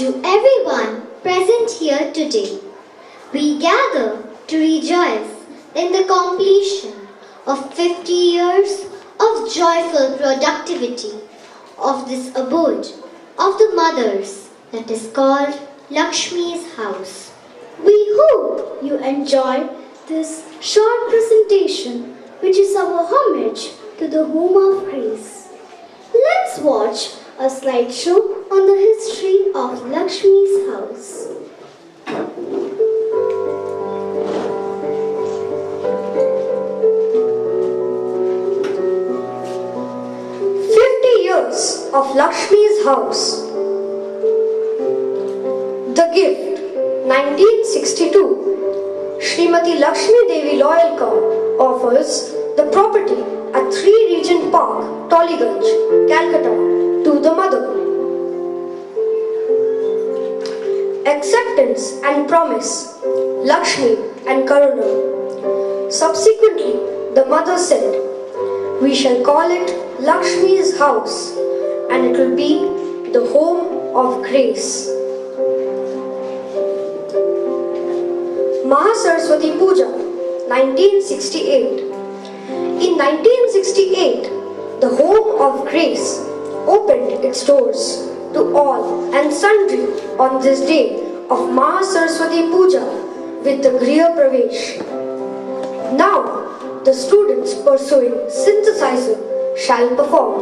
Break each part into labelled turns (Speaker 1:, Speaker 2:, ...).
Speaker 1: to everyone present here today. We gather to rejoice in the completion of 50 years of joyful productivity of this abode of the mothers that is called Lakshmi's house.
Speaker 2: We hope you enjoy this short presentation, which is our homage to the home of grace. Let's watch a slideshow on the history of Lakshmi's house.
Speaker 3: 50 years of Lakshmi's house. The gift, 1962. Srimati Lakshmi Devi Loyalkar offers the property at 3 Regent Park, Tollygunge, Calcutta to the mother. Acceptance and promise, Lakshmi and Karuna. Subsequently, the mother said, "We shall call it Lakshmi's house, and it will be the home of grace." Mahasaraswati Puja, 1968. In 1968, the Home of Grace opened its doors to all and sundry on this day of Mahasaraswati Puja with the Griha Pravesh. Now, the students pursuing synthesizer shall perform.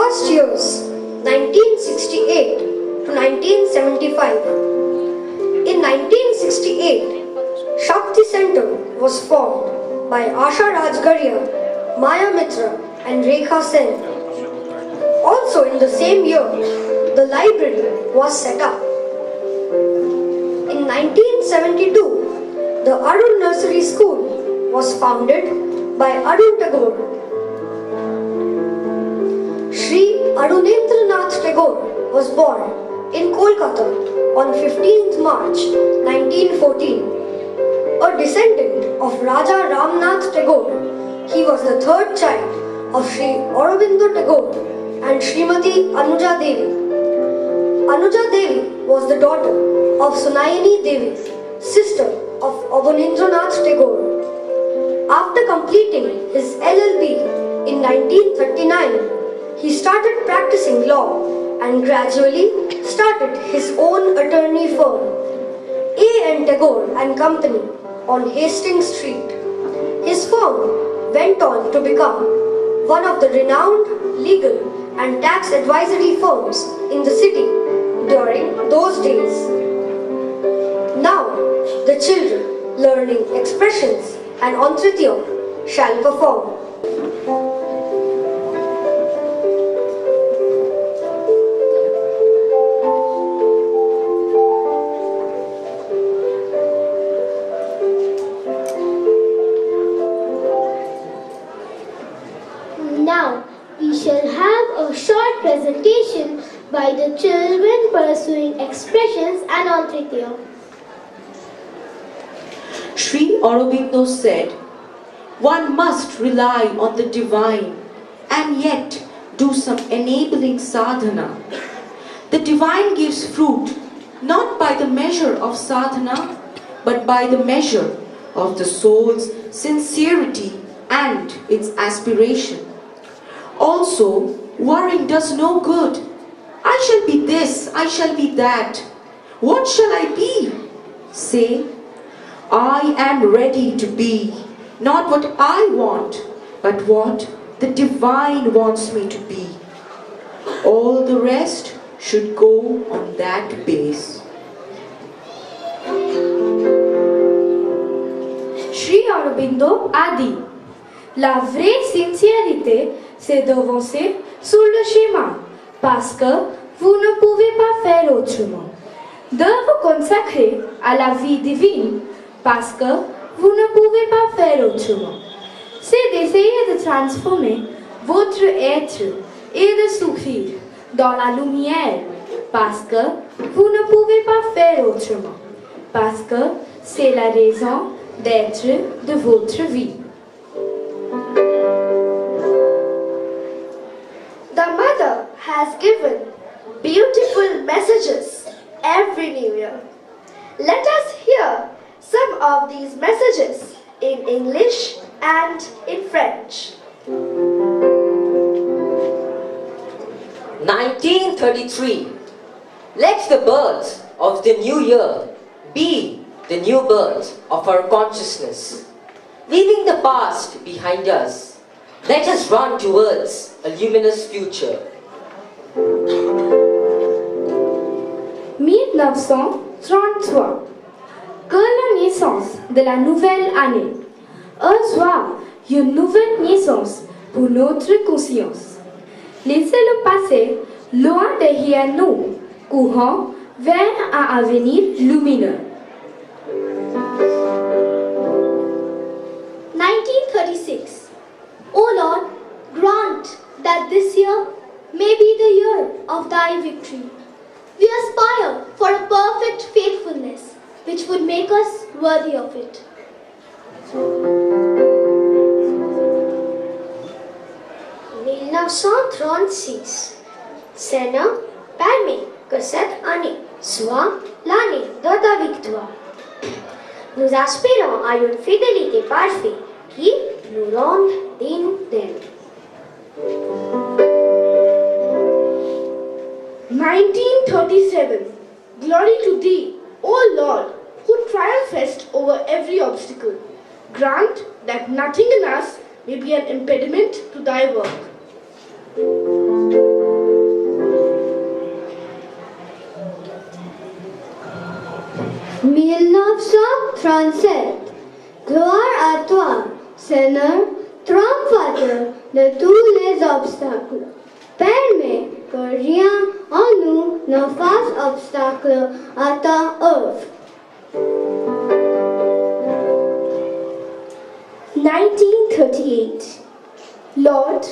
Speaker 3: first years 1968 to 1975. In 1968, Shakti Center was formed by Asha Rajgarhia, Maya Mitra and Rekha Sen. Also in the same year, the library was set up. In 1972, the Arun Nursery School was founded by Arun Tagore. Shri Arunendranath Tagore was born in Kolkata on 15th March 1914. A descendant of Raja Ramnath Tagore, he was the third child of Shri Aurobindo Tagore and Srimati Anuja Devi. Anuja Devi was the daughter of Sunayani Devi, sister of Abanindranath Tagore. After completing his LLB in 1939, he started practicing law and gradually started his own attorney firm, A.N. Tagore and Company, on Hastings Street. His firm went on to become one of the renowned legal and tax advisory firms in the city during those days. Now, the children learning expressions and Antritya shall perform.
Speaker 2: Now, we shall have a short presentation by the children pursuing expressions and Antritya.
Speaker 4: Sri Aurobindo said, one must rely on the divine and yet do some enabling sadhana. The divine gives fruit not by the measure of sadhana, but by the measure of the soul's sincerity and its aspiration. Also, worrying does no good. I shall be this, I shall be that. What shall I be? Say, I am ready to be, not what I want, but what the divine wants me to be. All the rest should go on that base.
Speaker 5: Sri Aurobindo a dit, la vraie sincérité, c'est d'avancer sur le chemin, parce que vous ne pouvez pas faire autrement. De vous consacrer à la vie divine, parce que vous ne pouvez pas faire autrement. C'est d'essayer de transformer votre être et de souffrir dans la lumière, parce que vous ne pouvez pas faire autrement, parce que c'est la raison d'être de votre vie.
Speaker 2: The mother has given beautiful messages every New Year. Let us hear some of these messages in English and in French.
Speaker 6: 1933. Let the birth of the new year be the new birth of our consciousness. Leaving the past behind us, let us run towards a luminous future.
Speaker 5: 1933. Que la naissance de la nouvelle année soit une nouvelle naissance pour notre conscience. Laissez le passé loin derrière nous, courant vers un avenir lumineux.
Speaker 2: 1936. O Lord, grant that this year may be the year of thy victory. We aspire for a perfect faithfulness which would make us worthy of it.
Speaker 1: 1936. Seigneur, permet que cette année soit l'année de ta victoire. Nous aspirons à une fidélité parfaite qui nous rende dignes d'elle.
Speaker 2: 1937. Glory to thee, O Lord, who triumphest over every obstacle. Grant that nothing in us may be an impediment to thy work. 1937. Gloire à toi, Seigneur, triomphateur de tous les obstacles. Permets que rien en nous ne fasse obstacle à ta œuvre.
Speaker 5: 1938. Lord,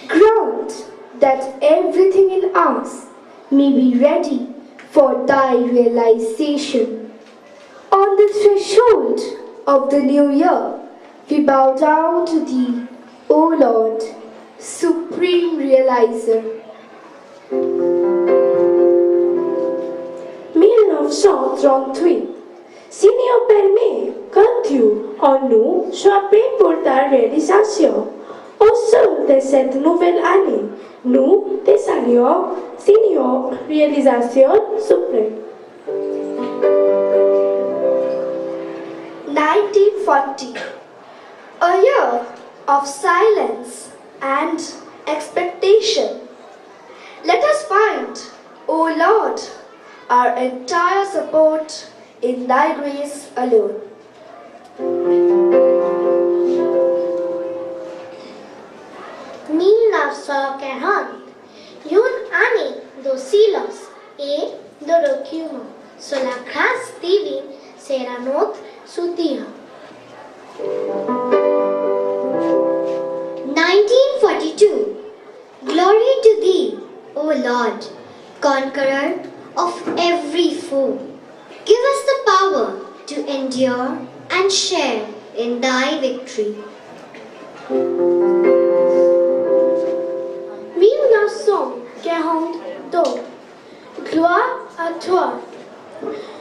Speaker 5: grant that everything in us may be ready for thy realization. On the threshold of the new year, we bow down to thee, O Lord, supreme realizer.
Speaker 7: 1938. Seigneur, permet que Dieu en nous soit prêt pour ta réalisation. Au sein de cette nouvelle année, nous te saluons, Seigneur, réalisation suprême.
Speaker 3: 1940. A year of silence and expectation. Let us find, O Lord, our entire support in thy grace alone.
Speaker 1: 1940. Une année de silence et de recueillement sur la grâce divine sera notre soutien. 1942. Glory to thee, O Lord, conqueror of every foe. Give us the power to endure and share in thy victory.
Speaker 2: 1942. Gloire à toi,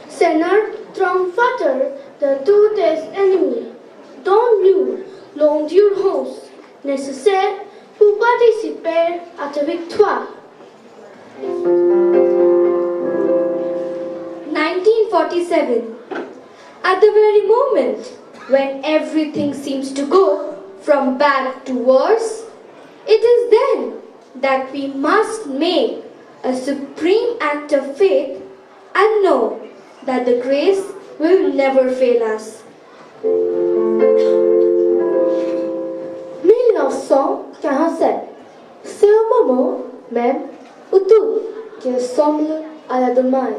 Speaker 2: Seigneur, triomphateur de tous tes ennemis. Donne-nous l'endurance nécessaire pour participer à ta victoire.
Speaker 5: 1947. At the very moment when everything seems to go from bad to worse, it is then that we must make a supreme act of faith and know that the grace will never fail us.
Speaker 2: 1947. C'est un moment même où tout qui ressemble à la demande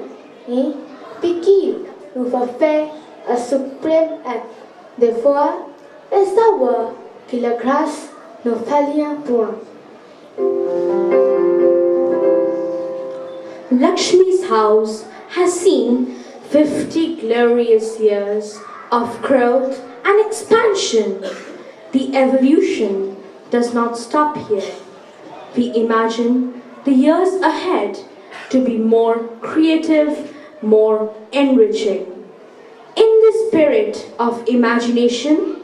Speaker 2: et puis qui nous va faire un suprême acte de foi et savoir que la grâce ne faillit point.
Speaker 5: Lakshmi's house has seen 50 glorious years of growth and expansion. The evolution does not stop here. We imagine the years ahead to be more creative, more enriching. In the spirit of imagination,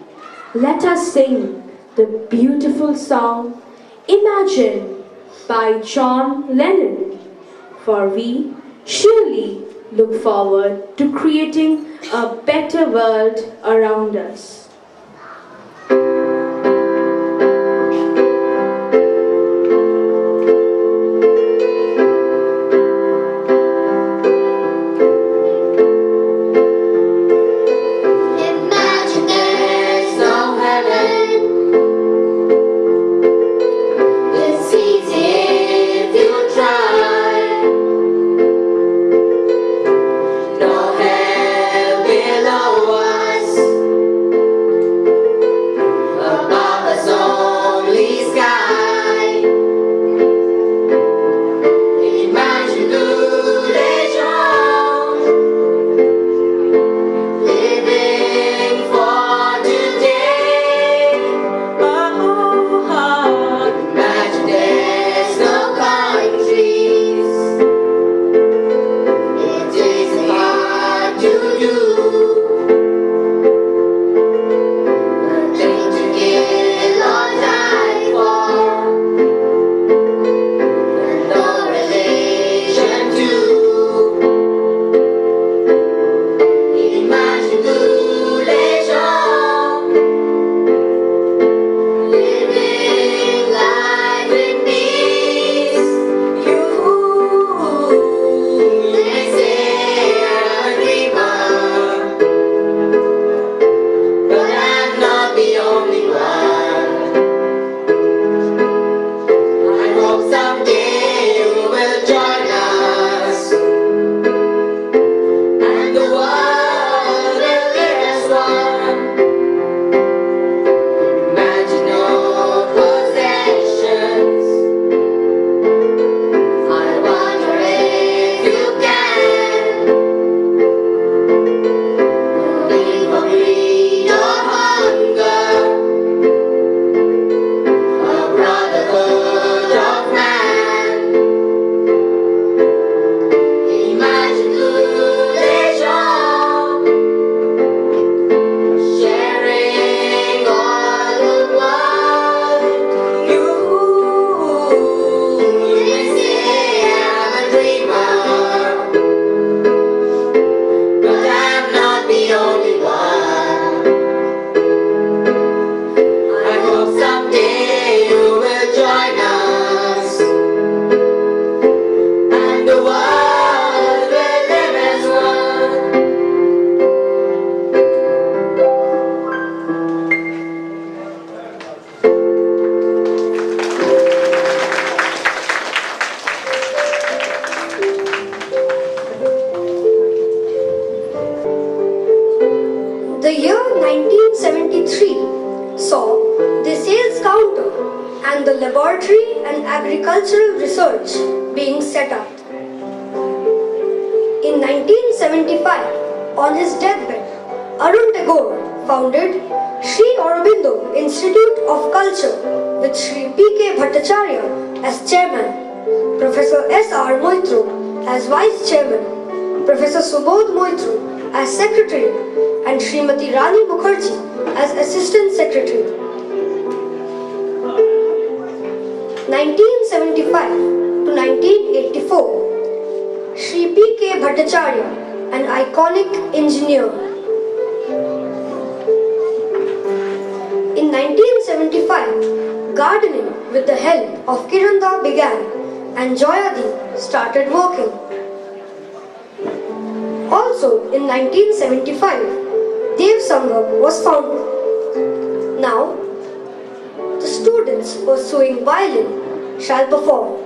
Speaker 5: let us sing the beautiful song Imagine by John Lennon, for we surely look forward to creating a better world around us.
Speaker 1: Imagine there's no heaven. It's easy if you try. No hell below us.
Speaker 3: laboratory and agricultural research being set up. In 1975, on his deathbed, Arun Tagore founded Sri Aurobindo Institute of Culture with Sri P.K. Bhattacharya as chairman, Professor S.R. Moitro as vice chairman, Professor Subodh Moitro as secretary, and Srimati Rani Mukherjee as assistant secretary. 1975 to 1984, Sri P.K. Bhattacharya, an iconic engineer. In 1975, gardening with the help of Kiranda began and Joyadi started working. Also in 1975, Dev Sangam was founded. Now, the students pursuing violin shall perform.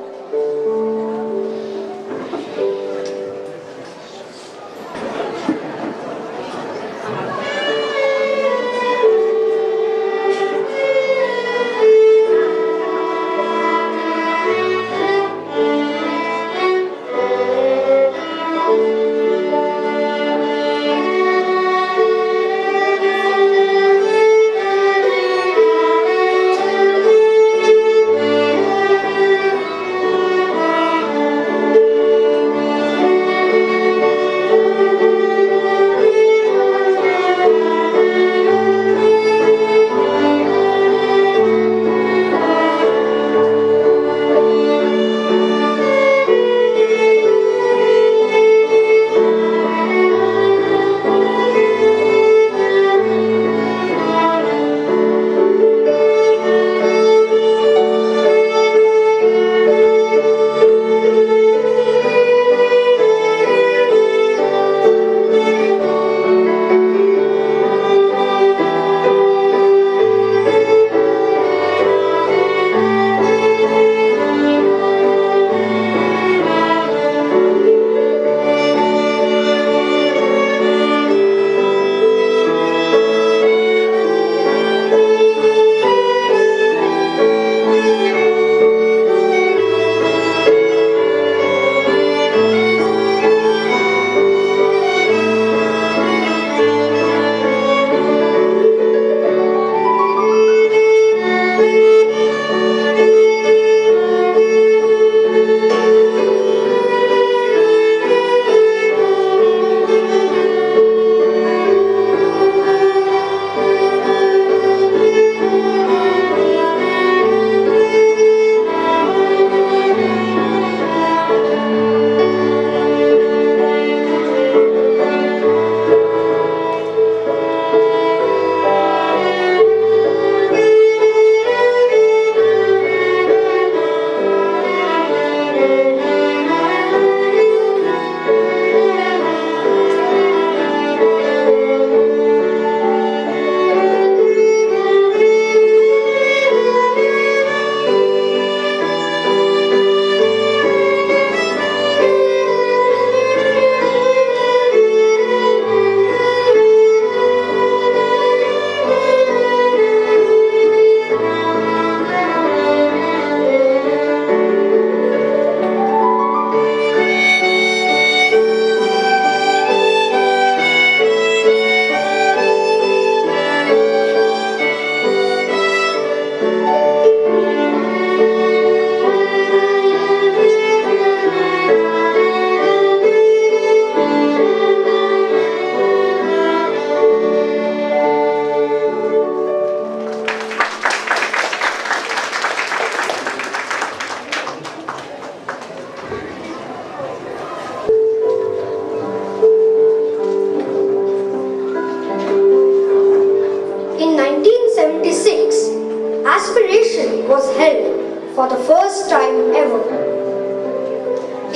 Speaker 3: was held for the first time ever.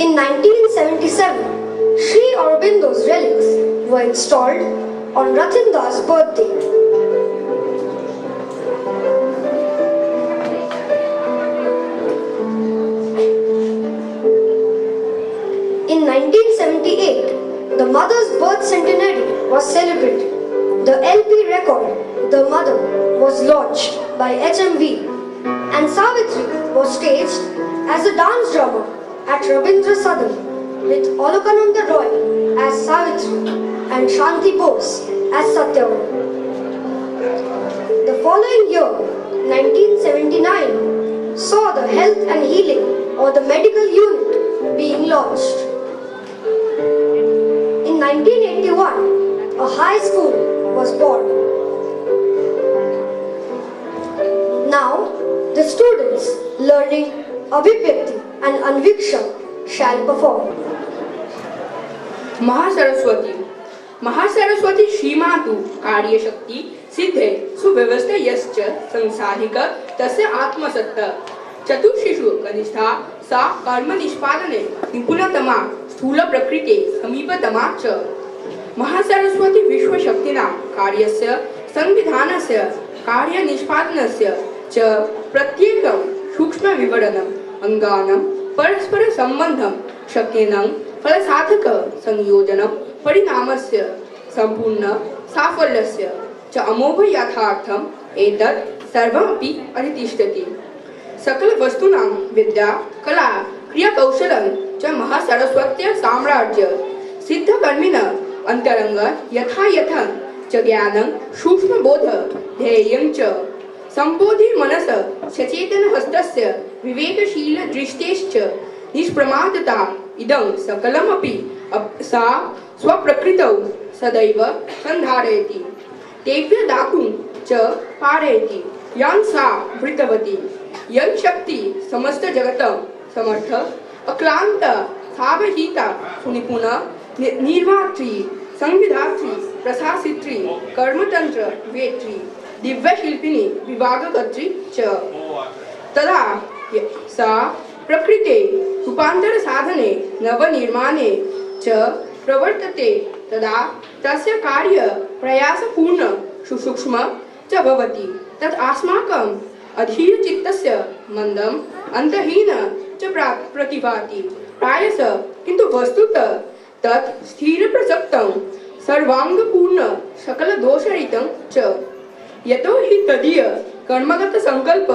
Speaker 3: In 1977, Sri Aurobindo's relics were installed on Ratinda's birthday. In 1978, the mother's birth centenary was celebrated. The LP record, The Mother, was launched by HMV and Savitri was staged as a dance drama at Rabindra Sadan with Olokananda Roy as Savitri and Shanti Bose as Satyavati. The following year, 1979, saw the Health and Healing or the Medical Unit being launched. In 1981, a high school was born. Now, the students learning Abhivyakti and Anviksha shall perform.
Speaker 8: Mahasaraswati श्रीमातु कार्यशक्ति सिद्धे सुव्यवस्था यश्च संसाधिक तस्य आत्मसत्त चतुर्षिषु कनिष्ठा सा कर्म निष्पादने निपुणतमा स्थूल प्रकृते समीपतमा च महासरस्वती विश्वशक्तिना कार्यस्य संविधानस्य कार्य निष्पादनस्य च प्रत्येकं सूक्ष्म विवरणम् अंगानां परस्पर संबंधं शक्येनं फलसाधक संयोजनं परिणामस्य संपूर्ण साफल्यस्य च अमोघ यथार्थम् एतत् सर्वमपि अधितिष्ठति सकल वस्तूनां विद्या कला क्रियाकौशलं च महासरस्वत्या साम्राज्य सिद्धकर्मिण अंतरंग यथा यथं च ज्ञानं सूक्ष्मबोध ध्येयं च संबोधि मनस सचेतन हस्तस्य विवेकशील दृष्टेश्च निष्प्रमादता इदं सकलमपि सा स्वप्रकृतौ सदैव संधारयति तेभ्य दातुं च पारयति यं सा वृतवती यं शक्ति समस्त जगतं समर्थ अक्लांत सावहिता सुनिपुण निर्मात्री संविधात्री प्रशासित्री कर्मतंत्र वेत्री दिव्यशिल्पिनी विभागकर्त्री च तदा सा प्रकृते रूपांतर साधने नवनिर्माणे च प्रवर्तते तदा तस्य कार्य प्रयासपूर्ण सुसूक्ष्म च भवति तत् अस्माकं अधीरचित्तस्य मन्दं अन्तहीन च प्रतिभाति प्रायशः किन्तु वस्तुतः तत् स्थिरप्रसक्तं सर्वांगपूर्ण सकलदोषरहितं च यतो हि तदीय कर्मगत संकल्प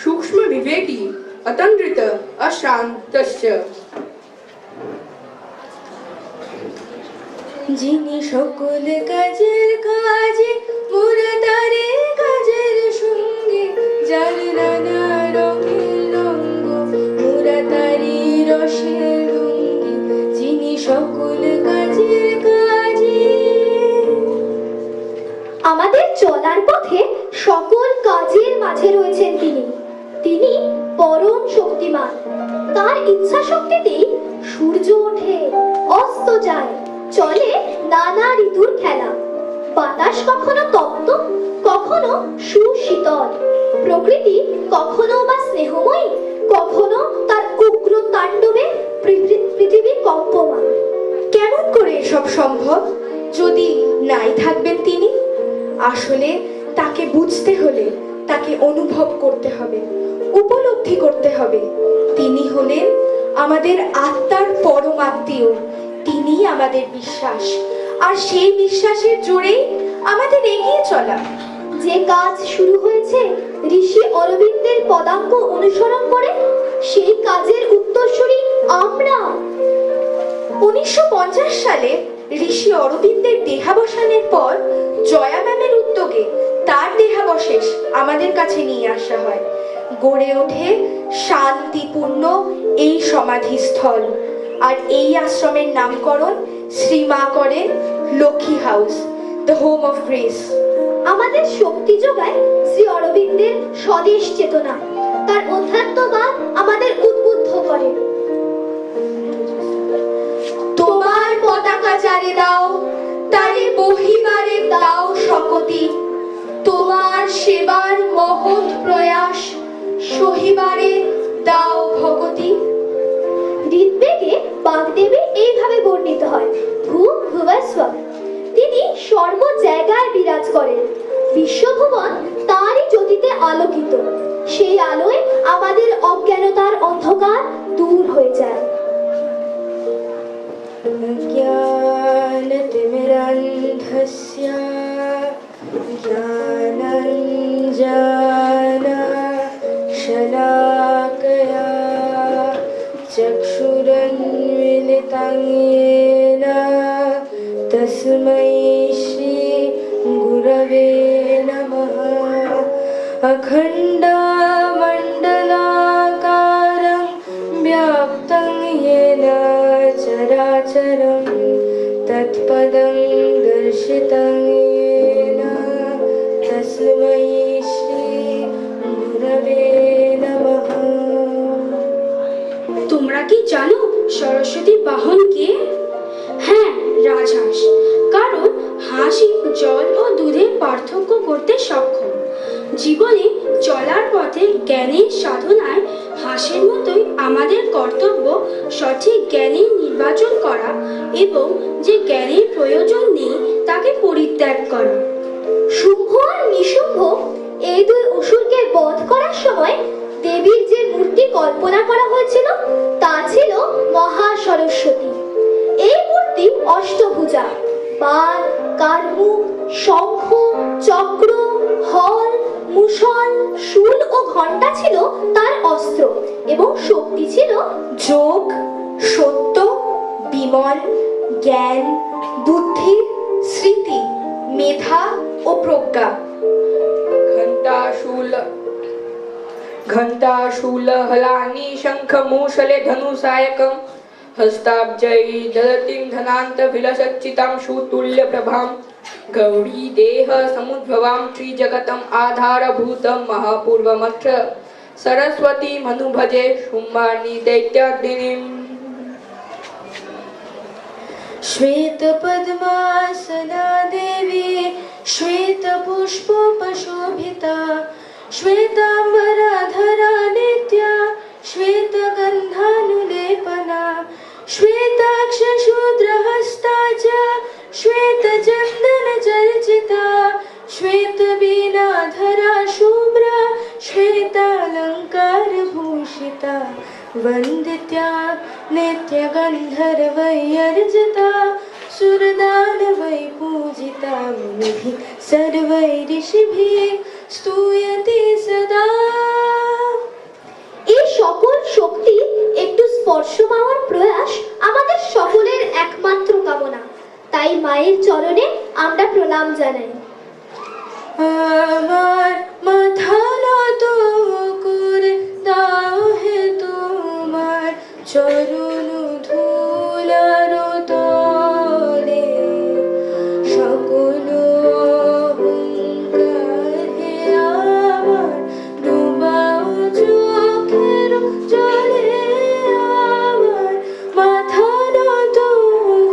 Speaker 8: सूक्ष्म विवेकी अतंत्रित अशांतश्च
Speaker 5: যিনি সকল কাজের কাজে মুরাদারে কাজের সঙ্গে যার নানা রঙের রঙ্গ মুরাদারি রসের রঙ্গে যিনি সকল কাজের কাজে
Speaker 2: আমাদের চলার পথে সকল কাজের মাঝে রয়েছেন তিনি। তিনি পরম শক্তিমান। তার ইচ্ছা শক্তিতেই সূর্য ওঠে, অস্ত যায়, চলে নানা ঋতুর খেলা। বাতাস কখনো তপ্ত, কখনো সুশীতল। প্রকৃতি কখনো বা স্নেহময়ী, কখনো তার উগ্র তাণ্ডবে পৃথিবী কম্পমান।
Speaker 5: কেমন করে এসব সম্ভব যদি নাই থাকবেন তিনি? আসলে তাকে বুঝতে হলে তাকে অনুভব করতে হবে, উপলব্ধি করতে হবে। তিনি হলেন আমাদের আত্মার পরম আত্মীয়, তিনি আমাদের বিশ্বাস, আর সেই বিশ্বাসের জোরেই আমাদের এগিয়ে চলা।
Speaker 2: যে কাজ শুরু হয়েছে ঋষি অরবিন্দের পদাঙ্ক অনুসরণ করে, সেই কাজের উত্তরসূরি আমরা।
Speaker 5: 1950 সালে ঋষি অরবিন্দের দেহাবসানের পর জয়া ম্যামের উদ্যোগে তার দেহাবশেষ আমাদের কাছে নিয়ে আসা হয়। গড়ে ওঠে শান্তিপূর্ণ এই সমাধিস্থল, আর এই আশ্রমের নামকরণ শ্রীমা করেন Lakshmi house, the home of grace.
Speaker 2: আমাদের শক্তি যোগায় শ্রী অরবিন্দের স্বদেশ চেতনা। তার অধ্যাত্মবাদ আমাদের উদ্বুদ্ধ করে।
Speaker 5: তোমার পতাকা যারে দাও, তারে বহিবারে দাও শকতি। তোমার সেবার মহৎ প্রয়াস সহিবারে দাও ভগতি।
Speaker 2: ঋগ্বেদে বাগদেবী এইভাবে বর্ণিত হয়, ভূ ভুবস্ব। তিনি সর্ব জায়গায় বিরাজ করেন। বিশ্বভুবন তারই জ্যোতিতে আলোকিত। সেই আলোয় আমাদের অজ্ঞানতার অন্ধকার দূর হয়ে যায়।
Speaker 5: জ্ঞানতিমিরান্ধস্য জ্ঞানাঞ্জনা येन तस्मै श्री गुरवे नमः अखण्डमण्डलाकारं व्याप्तं येन चराचरं तत्पदं दर्शितं येन तस्मै श्री गुरवे नमः।
Speaker 2: তোমরা কি জানো সরস্বতী বাহন কে? হ্যাঁ, রাজহাঁস। কারণ হাঁসই জল ও দুধের পার্থক্য করতে সক্ষম। জীবনে চলার পথে জ্ঞানের সাধনায় হাঁসের মতোই আমাদের কর্তব্য সঠিক জ্ঞানের নির্বাচন করা এবং যে জ্ঞানের প্রয়োজন নেই তাকে পরিত্যাগ করা।
Speaker 1: শুম্ভ আর নিশুম্ভ এই দুই অসুরকে বধ করার সময় দেবীর যে মূর্তি কল্পনা করা হয়েছিল তা ছিল মহা সরস্বতী। এই মূর্তি অষ্টভুজা, বাল, কার্মুক, শঙ্খ, চক্র, হল, মুষল, শূল ও ঘণ্টা ছিল তার অস্ত্র এবং শক্তি ছিল
Speaker 3: যোগ, সত্য, বিমল, জ্ঞান, বুদ্ধি, স্মৃতি, মেধা ও প্রজ্ঞা।
Speaker 8: घंटाशूल हलानि शंख मूषले धनुषायकं हस्ताब्जै ददतिं धनान्तभिलसच्चितां सुतुल्य प्रभां गौरी देह समुद्भवां त्रिजगतम् आधारभूतं महापूर्वमत्र सरस्वती मनुभजे शुम्भानि दैत्याग्निम्।
Speaker 5: श्वेतपद्मासना देवी श्वेतपुष्पोपशोभिता श्वेताम्बराधरा नित्या श्वेतगन्धानुलेपना श्वेताक्षशूद्रहस्ता च श्वेतचन्दनचर्चिता श्वेतवीणाधरा शुभ्रा श्वेतालङ्कारभूषिता वन्दित्या नित्यगन्धर्वैर्जिता सुरदानवै पूजिता मुनिभिः सर्वैऋषिभिः स्तूयते सदा।
Speaker 1: এই সকল শক্তি একটু স্পর্শ পাওয়ার প্রয়াস আমাদের সকলের একমাত্র কামনা। তাই মায়ের চরণে আমরা প্রণাম জানাই।
Speaker 5: আমার মাথা নত করে দাও হে তোমার চরণ ধুলার তলে সকল অহংকার হে আমার ডুবাও চোখের জলে আমার মাথা নত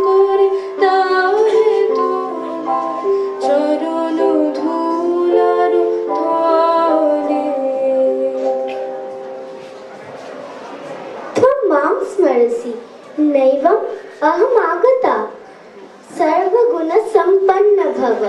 Speaker 5: করে দাও হে তোমার চরণ ধুলার তলে।
Speaker 1: त्वं मां स्मरसि नैवम् अहमागता सर्वगुणसम्पन्न भव।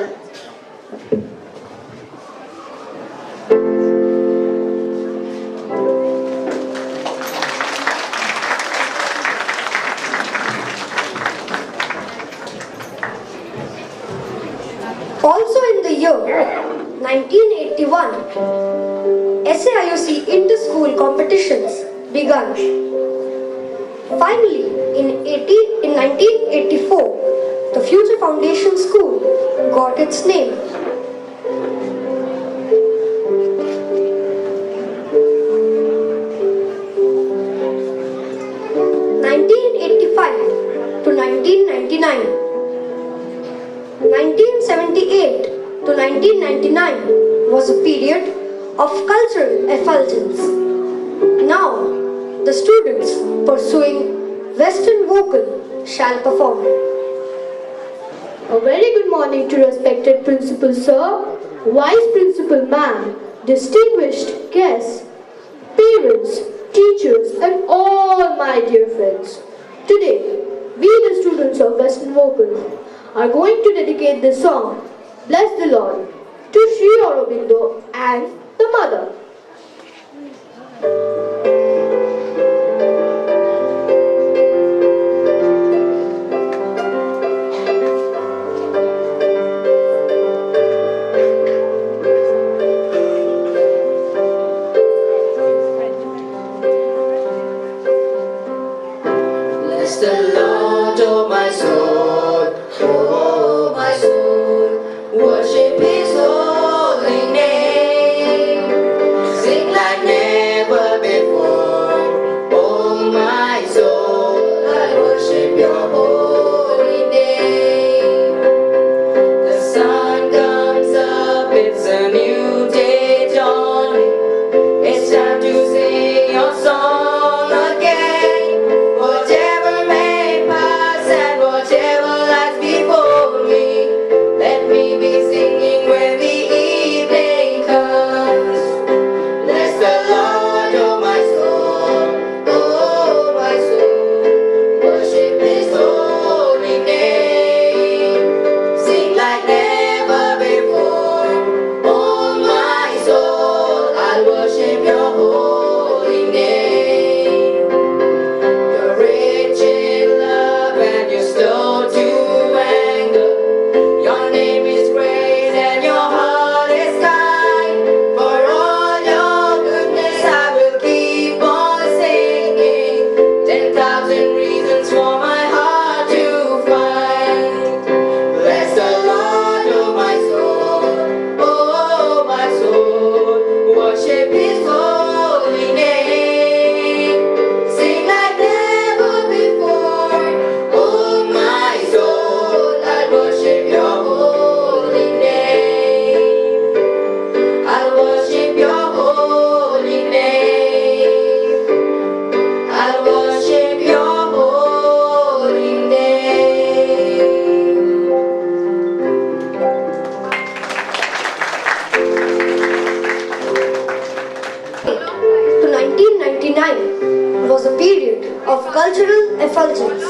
Speaker 3: Also in the year 1981, SAIOC inter-school competitions began. Finally, in 1984, the Future Foundation School got its name. To 1999, 1978 to 1999 was a period of cultural effulgence. Now, the students pursuing Western vocal shall perform.
Speaker 2: A very good morning to respected Principal Sir, Vice Principal Ma'am, distinguished guests, parents, teachers and all my dear friends. Today, we the students of Western Vocal are going to dedicate this song, Bless the Lord, to Sri Aurobindo and the Mother.
Speaker 6: Bless the Lord.
Speaker 9: oh my soul, oh my soul, worship His holy name. Sing like never before, oh my soul, I worship Your holy name. The sun comes up, it's a new day dawning. It's time to sing Your song again. Whatever may pass and whatever lies before me, let me be singing when the evening comes. Bless the Lord, oh my soul, oh my soul, worship His holy name. Sing like never before, oh my soul, I'll worship Your holy name. You're rich in love and You're slow to anger. Your name is great and Your heart is kind. For all Your goodness I will keep on singing. 10,000 reasons for my heart to find. Bless the Lord, oh my soul, worship His holy name. Sing like never before, oh my soul, I worship Your holy name. I worship Your holy name. I worship Your holy name.
Speaker 3: To 1999 was a period of cultural effulgence.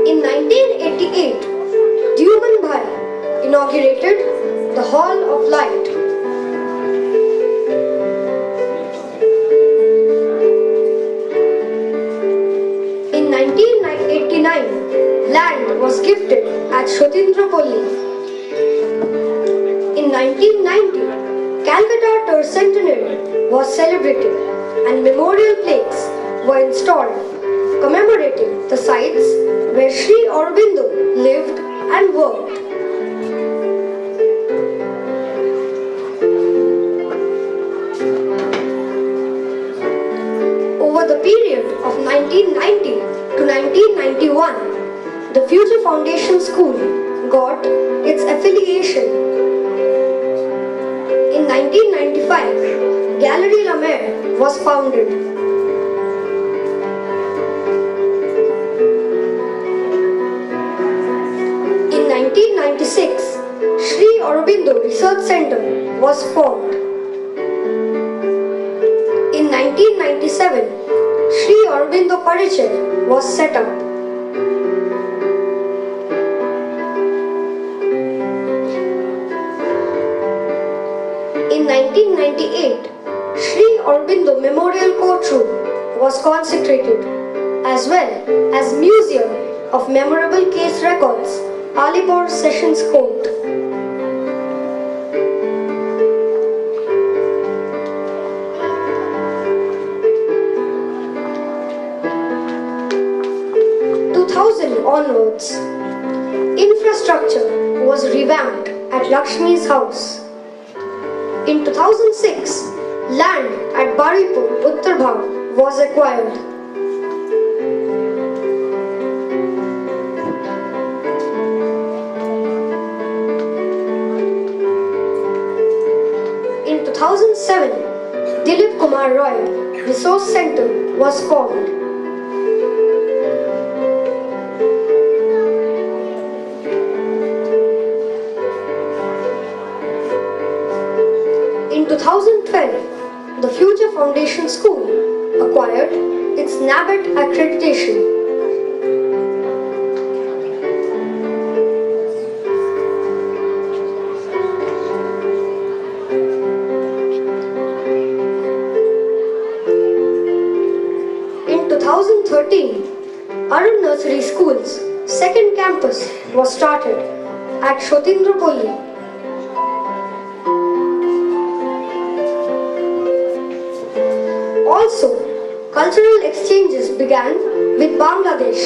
Speaker 3: In 1988, Jubilee inaugurated the Hall of Light. In 1989, land was gifted at Shotindrapalli. In 1990, Calcutta Tercentenary was celebrated and memorial plaques were installed commemorating the sites where Sri Aurobindo lived and worked. Over the period of 1990 to 1991, the Future Foundation School got its affiliation. In 1995, Gallery La Mer was founded. In 1996, Sri Aurobindo Research Center was formed. In 1997, Sri Aurobindo Parichay was set up. In 1998, Sri Aurobindo Memorial Courtroom was consecrated, as well as Museum of Memorable Case Records, Alipur Sessions Court. Onwards, infrastructure was revamped at Lakshmi's house. In 2006, land at Baripur, Uttar Bhav was acquired. In 2007, Dilip Kumar Roy Resource Center was formed. In 2012, the Future Foundation School acquired its NABET accreditation. In 2013, Arun Nursery School's second campus was started at Shotindrapalli. Also, cultural exchanges began with Bangladesh.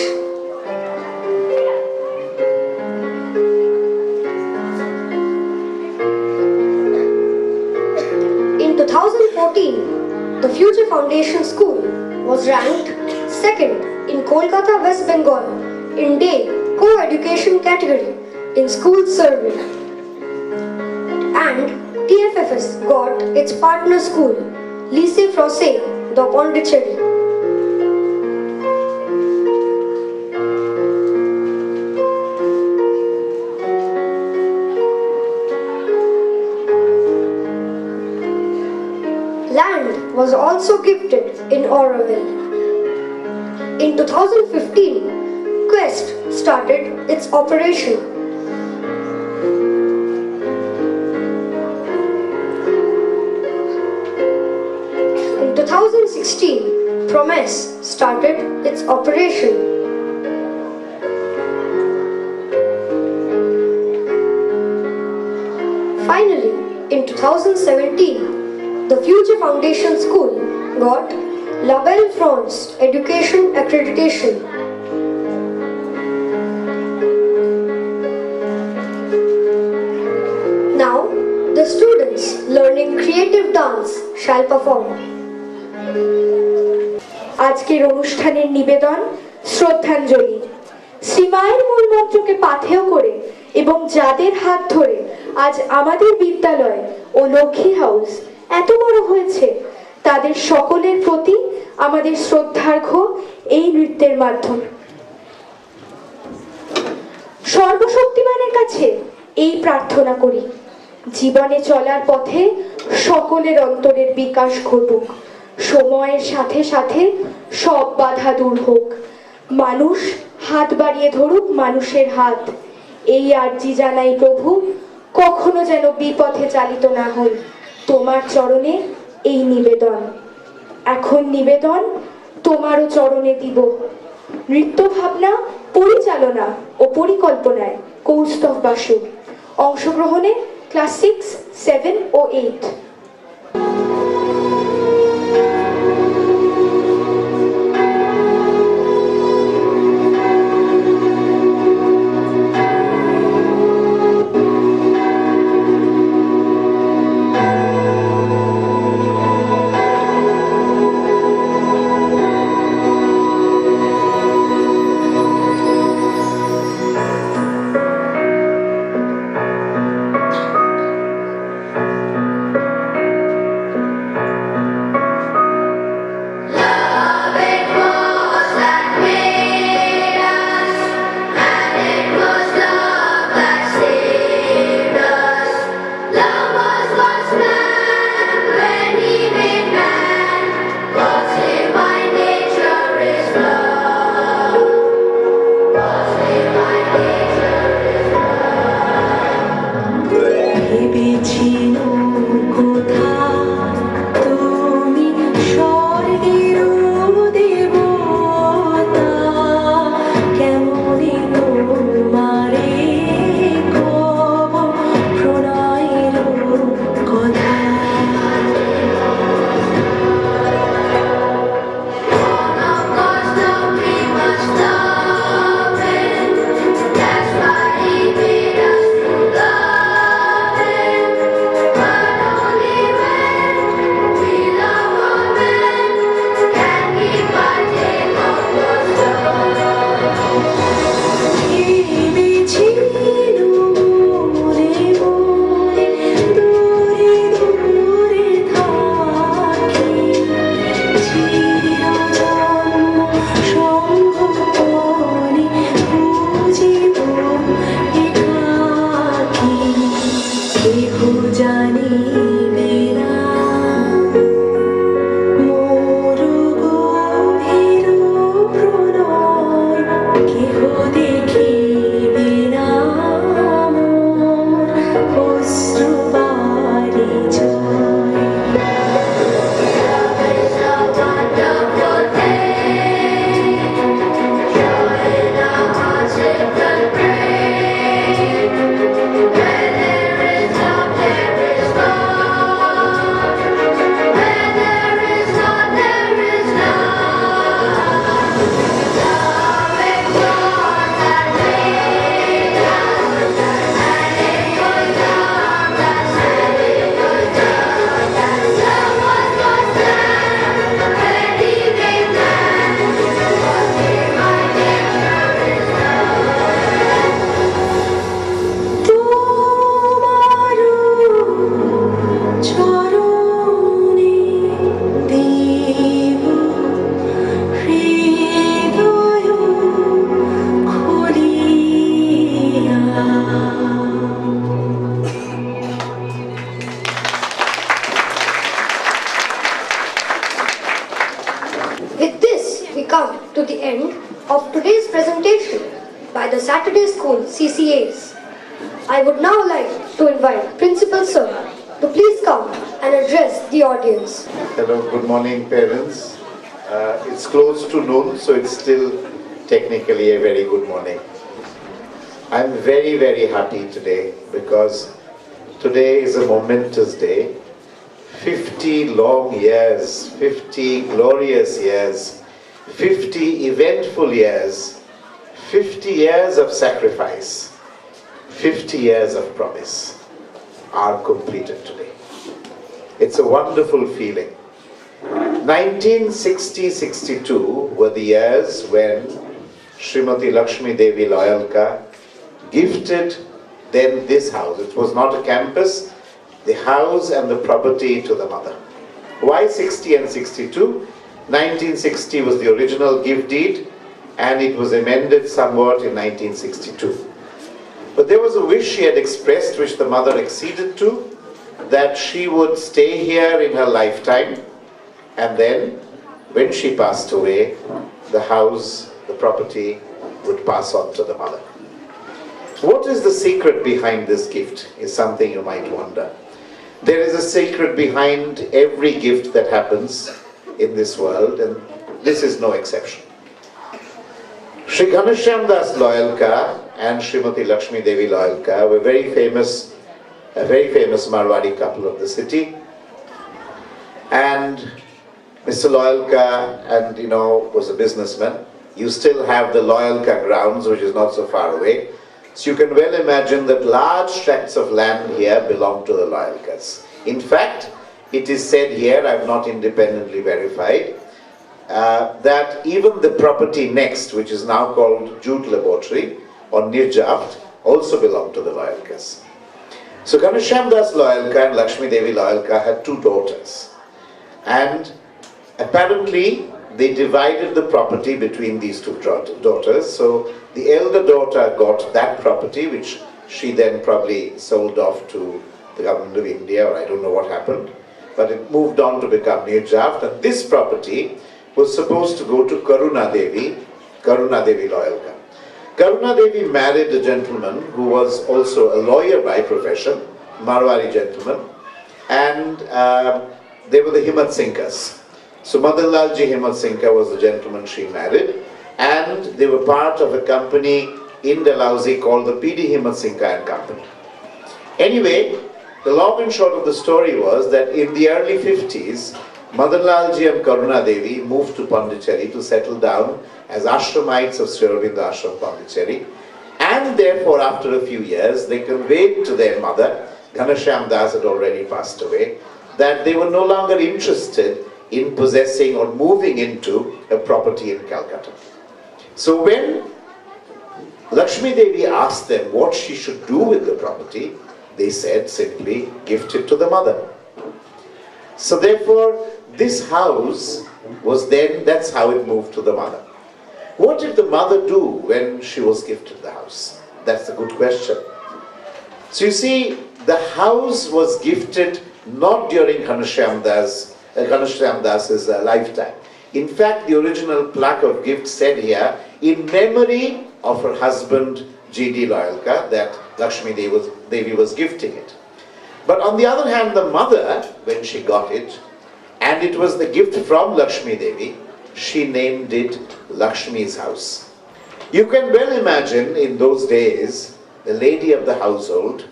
Speaker 3: In 2014, the Future Foundation School was ranked second in Kolkata, West Bengal in Day Co-Education category in school survey. And TFFS got its partner school, Lycée Français de Pondicherry. Land was also gifted in Oroville. In 2015, Quest started its operation. In 2016, Promise started its operation. Finally, in 2017, the Future Foundation School got La Belle France Education Accreditation. Now, the students learning creative dance shall perform.
Speaker 5: আজকের অনুষ্ঠানের নিবেদন শ্রদ্ধাঞ্জলি। শ্রীমায়ের মূলমন্ত্রকে পাথেয় করে এবং যাদের হাত ধরে আজ আমাদের বিদ্যালয় ও লক্ষ্মী হাউস এত বড় হয়েছে, তাদের সকলের প্রতি আমাদের শ্রদ্ধার্ঘ্য এই নৃত্যের মাধ্যমে। সর্বশক্তিমানের কাছে এই প্রার্থনা করি, জীবনে চলার পথে সকলের অন্তরের বিকাশ ঘটুক, সময়ের সাথে সাথে সব বাধা দূর হোক, মানুষ হাত বাড়িয়ে ধরুক মানুষের হাত। এই আর্জি জানাই প্রভু, কখনো যেন বিপথে চালিত না হই। তোমার চরণে এই নিবেদন। এখন নিবেদন তোমারও চরণে দিব। নৃত্য ভাবনা, পরিচালনা ও পরিকল্পনায় কৌস্তভ বাসু। অংশগ্রহণে class 6, 7 O 8।
Speaker 3: Saturday School (CCAs). I would now like to invite Principal Sir to please come and address the audience.
Speaker 10: Hello, good morning parents. It's close to noon, so it's still technically a very good morning. I'm very, very happy today because today is a momentous day. 50 long years, 50 glorious years, 50 eventful years, 50 years of sacrifice, 50 years of promise are completed today. It's a wonderful feeling. 1960-62 were the years when Srimati Lakshmi Devi Loyalka gifted them this house. It was not a campus, the house and the property to the mother. Why 60 and 62? 1960 was the original gift deed and it was amended somewhat in 1962. But there was a wish she had expressed which the mother acceded to, that she would stay here in her lifetime and then when she passed away, the house, the property would pass on to the mother. What is the secret behind this gift is something you might wonder. There is a secret behind every gift that happens in this world and this is no exception. Shri Ghanshyam Das Loyalka and Srimati Lakshmi Devi Loyalka were a very famous Marwari couple of the city. And Mr. Loyalka was a businessman. You still have the Loyalka grounds, which is not so far away. So you can well imagine that large tracts of land here belong to the Loyalkas. In fact, it is said here, I have not independently verified, that even the property next, which is now called Jute Laboratory or Nirjaft, also belonged to the Loyalkas. So Ghanshyam Das Loyalka and Lakshmi Devi Loyalka had two daughters. And apparently they divided the property between these two daughters. So the elder daughter got that property, which she then probably sold off to the government of India, or I don't know what happened. But it moved on to become Nirjaft, and this property was supposed to go to Karuna Devi Loyalka. Karuna Devi married a gentleman who was also a lawyer by profession, Marwari gentleman, and they were the Himmat Singhas. So Madan Lalji Himmat Singha was the gentleman she married, and they were part of a company in Dalhousie called the P.D. Himmat Singha and Company. Anyway, the long and short of the story was that in the early 50s, Madan Lalji and Karuna Devi moved to Pondicherry to settle down as ashramites of Sri Aurobindo Ashram Pondicherry, and therefore after a few years they conveyed to their mother, Ghanshyam Das had already passed away, that they were no longer interested in possessing or moving into a property in Calcutta. So when Lakshmi Devi asked them what she should do with the property, they said simply, gift it to the mother. So therefore, this house was then, that's how it moved to the mother. What did the mother do when she was gifted the house? That's a good question. So you see, the house was gifted not during Ghanshyam Das's lifetime. In fact, the original plaque of gift said here, in memory of her husband G.D. Loyalka, that Lakshmi Devi was gifting it. But on the other hand, the mother, when she got it, and it was the gift from Lakshmi Devi, she named it Lakshmi's house. You can well imagine in those days, the lady of the household,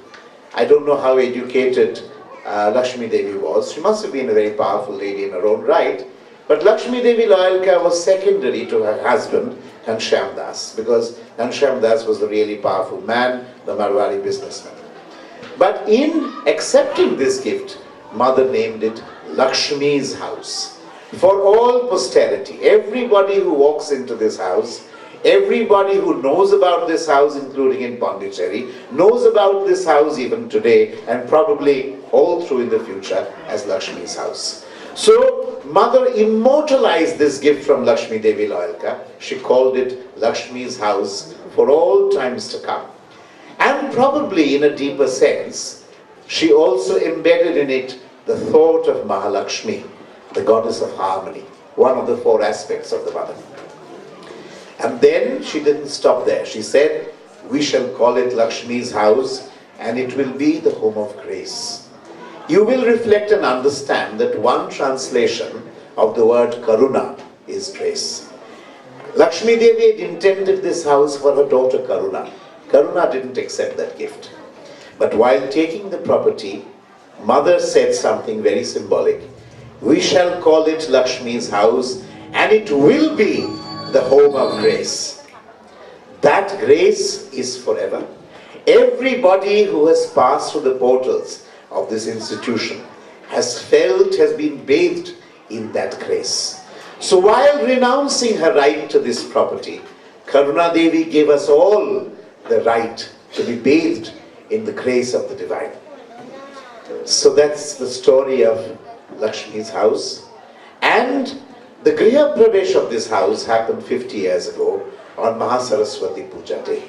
Speaker 10: I don't know how educated Lakshmi Devi was. She must have been a very powerful lady in her own right. But Lakshmi Devi Loyalka was secondary to her husband, Ghanshyam Das, because Ghanshyam Das was the really powerful man, the Marwari businessman. But in accepting this gift, mother named it Lakshmi's house. For all posterity, everybody who walks into this house, everybody who knows about this house, including in Pondicherry, knows about this house even today and probably all through in the future as Lakshmi's house. So, mother immortalized this gift from Lakshmi Devi Loyalka. She called it Lakshmi's house for all times to come. And probably in a deeper sense, she also embedded in it the thought of Mahalakshmi, the goddess of harmony, one of the four aspects of the mother. And then she didn't stop there. She said, we shall call it Lakshmi's house, and it will be the home of grace. You will reflect and understand that one translation of the word Karuna is grace. Lakshmi Devi had intended this house for her daughter Karuna. Karuna didn't accept that gift. But while taking the property, mother said something very symbolic. We shall call it Lakshmi's house, and it will be the home of grace. That grace is forever. Everybody who has passed through the portals of this institution has been bathed in that grace. So while renouncing her right to this property, Karuna Devi gave us all the right to be bathed in the grace of the divine. So that's the story of Lakshmi's house. And the Griha Pravesh of this house happened 50 years ago on Mahasaraswati Puja Day.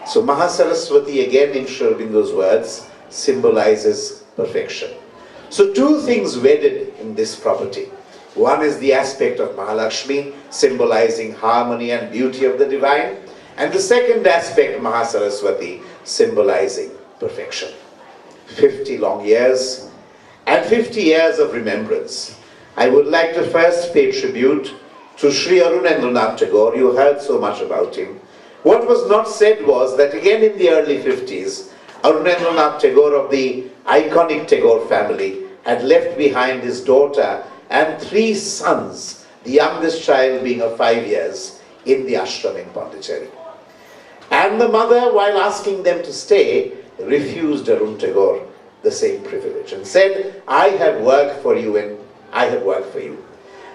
Speaker 10: So Mahasaraswati, again in Sri Aurobindo's words, symbolizes perfection. So two things wedded in this property. One is the aspect of Mahalakshmi, symbolizing harmony and beauty of the divine. And the second aspect, Mahasaraswati, symbolizing perfection. 50 long years and 50 years of remembrance. I would like to first pay tribute to Sri Arurendranath Tagore. You heard so much about him. What was not said was that again in the early 50s, Arurendranath Tagore of the iconic Tagore family had left behind his daughter and 3 sons, the youngest child being of 5 years, in the ashram in Pondicherry. And the mother, while asking them to stay, refused Arun Tagore the same privilege and said, I have work for you and I have work for you.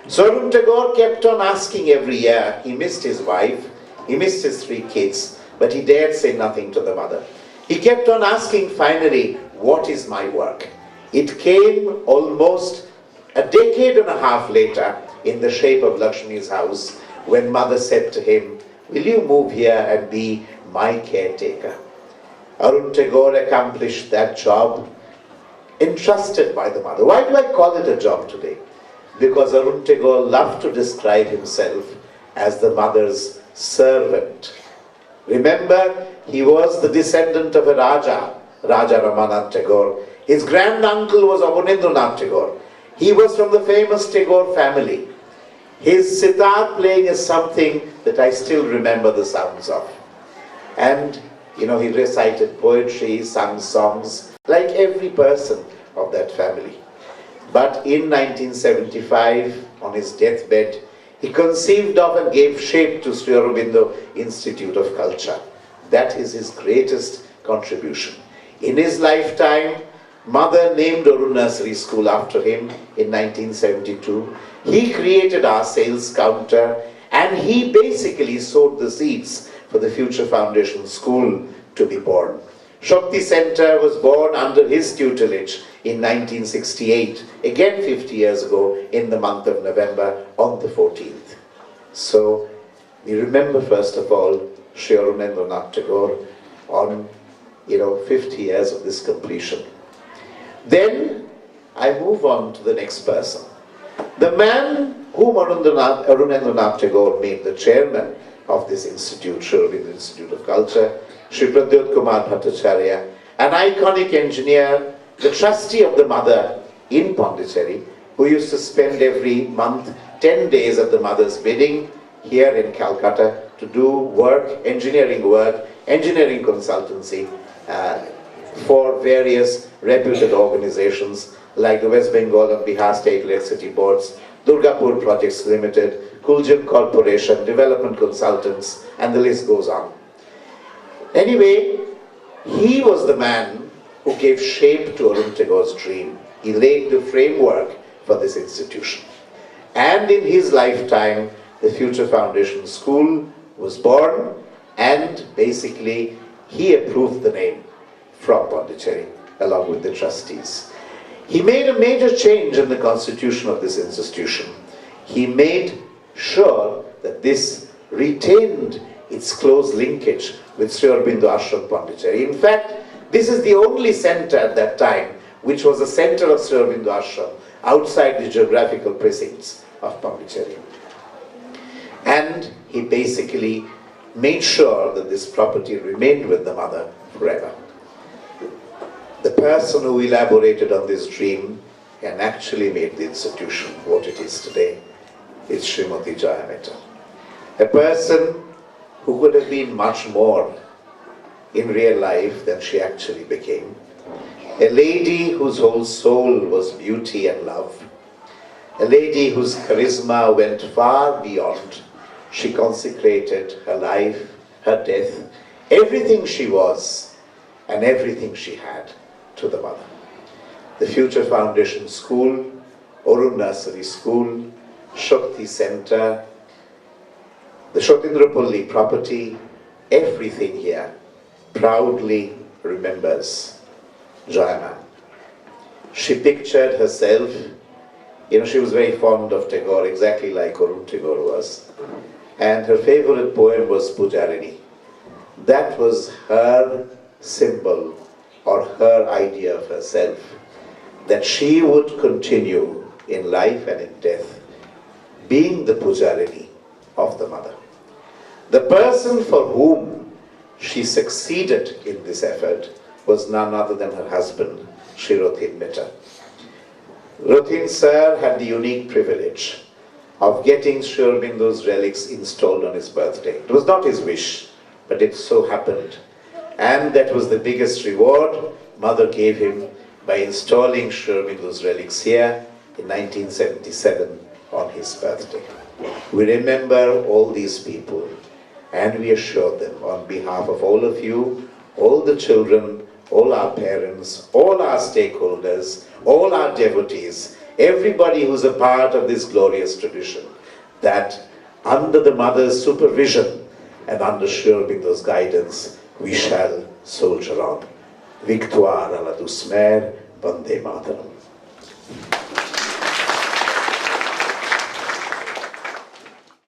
Speaker 10: So Arun Tagore kept on asking every year. He missed his wife, he missed his 3 kids, but he dared say nothing to the mother. He kept on asking finally, what is my work? It came almost a decade and a half later in the shape of Lakshmi's house when mother said to him, will you move here and be my caretaker? Arun Tagore accomplished that job entrusted by the mother. Why do I call it a job today? Because Arun Tagore loved to describe himself as the mother's servant. Remember, he was the descendant of a Raja, Raja Ramanand Tagore. His granduncle was Abanindranath Tagore. He was from the famous Tagore family. His sitar playing is something that I still remember the sounds of. And, he recited poetry, sung songs, like every person of that family. But in 1975, on his deathbed, he conceived of and gave shape to Sri Aurobindo Institute of Culture. That is his greatest contribution. In his lifetime, mother named Arun Nursery School after him in 1972. He created our sales counter and he basically sowed the seeds for the Future Foundation School to be born. Shakti Center was born under his tutelage in 1968, again 50 years ago in the month of November on the 14th. So we remember first of all Sri Arurendranath Tagore on 50 years of this completion. Then I move on to the next person. The man whom Arurendranath Tagore made the chairman of this institute, Sri Aurobindo Institute of Culture, Sri Pradyot Kumar Bhattacharya, an iconic engineer, the trustee of the mother in Pondicherry, who used to spend every month 10 days at the mother's wedding here in Calcutta to do work, engineering consultancy for various reputed organizations like the West Bengal and Bihar State Electricity Boards, Durgapur Projects Limited, Kuljan Corporation, Development Consultants, and the list goes on. Anyway, he was the man who gave shape to Arun Tagore's dream. He laid the framework for this institution. And in his lifetime, the Future Foundation School was born, and basically he approved the name from Pondicherry along with the trustees. He made a major change in the constitution of this institution. He made sure that this retained its close linkage with Sri Aurobindo Ashram Pondicherry. In fact, this is the only center at that time which was a center of Sri Aurobindo Ashram outside the geographical precincts of Pondicherry. And he basically made sure that this property remained with the mother forever. The person who elaborated on this dream and actually made the institution what it is today is Srimati Jaya Mehta. A person who could have been much more in real life than she actually became. A lady whose whole soul was beauty and love. A lady whose charisma went far beyond. She consecrated her life, her death, everything she was and everything she had to the mother. The Future Foundation School, Orun Nursery School, Shakti Center, the Shotindrapalli property, everything here proudly remembers Jayama. She pictured herself, she was very fond of Tagore, exactly like Arun Tagore was. And her favorite poem was Pujarini. That was her symbol or her idea of herself, that she would continue in life and in death being the Pujarini of the mother. The person for whom she succeeded in this effort was none other than her husband, Shri Rothin Mehta. Rothin sir had the unique privilege of getting Sri Aurobindo's relics installed on his birthday. It was not his wish, but it so happened. And that was the biggest reward Mother gave him by installing Sri Aurobindo's relics here in 1977 on his birthday. We remember all these people and we assure them on behalf of all of you, all the children, all our parents, all our stakeholders, all our devotees, everybody who's a part of this glorious tradition, that under the mother's supervision and under Sri Aurobindo's guidance, we shall soldier on. Victoire à la douce mère, Vande Mataram.